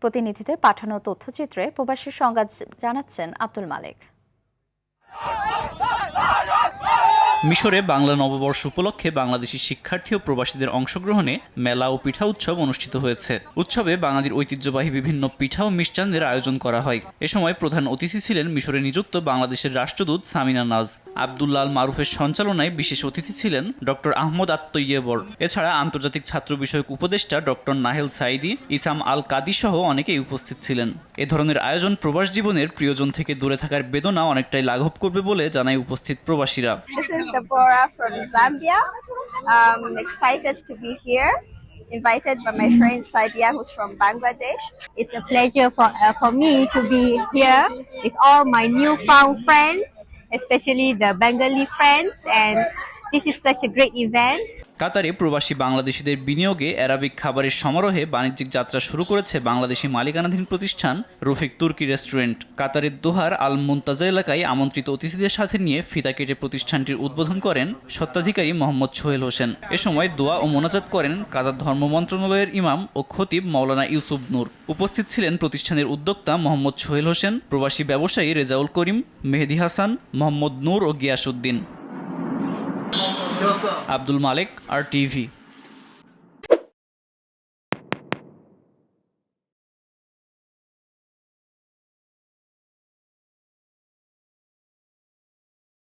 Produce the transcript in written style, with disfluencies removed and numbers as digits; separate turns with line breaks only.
প্রতিনিধিদের পাঠানো তথ্যচিত্রে প্রবাসী সংবাদ জানাচ্ছেন আব্দুল মালেক।
মিশরে বাংলা নববর্ষ উপলক্ষে বাংলাদেশি শিক্ষার্থী ও প্রবাসীদের অংশগ্রহণে মেলা ও পিঠা উৎসব অনুষ্ঠিত হয়েছে। উৎসবে বাঙালির ঐতিহ্যবাহী বিভিন্ন পিঠা ও মিষ্টান্নের আয়োজন করা হয়। এ সময় প্রধান অতিথি ছিলেন মিশরে নিযুক্ত বাংলাদেশের রাষ্ট্রদূত সামিনা নাজ। আব্দুল্লাহ আল মারুফের সঞ্চালনায় বিশেষ অতিথি ছিলেন ডক্টর আহমদ আত্তইয়েবর। এছাড়া আন্তর্জাতিক ছাত্র বিষয়ক উপদেষ্টা ডক্টর নাহেল সাইদি, ইসাম আল কাদি সহ অনেকেই উপস্থিত ছিলেন। এ ধরনের আয়োজন প্রবাস জীবনের প্রিয়জন থেকে দূরে থাকার বেদনা অনেকটাই লাঘব করবে বলে জানায় উপস্থিত প্রবাসীরা।
Deborah from Zambia. Excited to be here. Invited by my friend Sadia, who's from Bangladesh.
It's a pleasure for me to be here with all my newfound friends, especially the Bengali friends, and this is such a great event.
কাতারে প্রবাসী বাংলাদেশিদের বিনিয়োগে Arabic খাবারের সমারোহে বাণিজ্যিক যাত্রা শুরু করেছে বাংলাদেশি মালিকানাধীন প্রতিষ্ঠান রফিক তুর্কি রেস্টুরেন্ট। কাতারের দোহার আল মুনতাজা এলাকায় আমন্ত্রিত অতিথিদের সাথে নিয়ে ফিতা কেটে প্রতিষ্ঠানটির উদ্বোধন করেন স্বত্বাধিকারী মোহাম্মদ সোহেল হোসেন। এ সময় দোয়া ও মোনাজাত করেন কাতার ধর্ম মন্ত্রণালয়ের ইমাম ও খতিব মাওলানা ইউসুফ নূর। উপস্থিত ছিলেন প্রতিষ্ঠানের উদ্যোক্তা মোহাম্মদ সোহেল হোসেন, প্রবাসী ব্যবসায়ী রেজাউল করিম, মেহেদি হাসান, মোহাম্মদ নূর ও গিয়াসউদ্দিন। আব্দুল মালেক, RTV।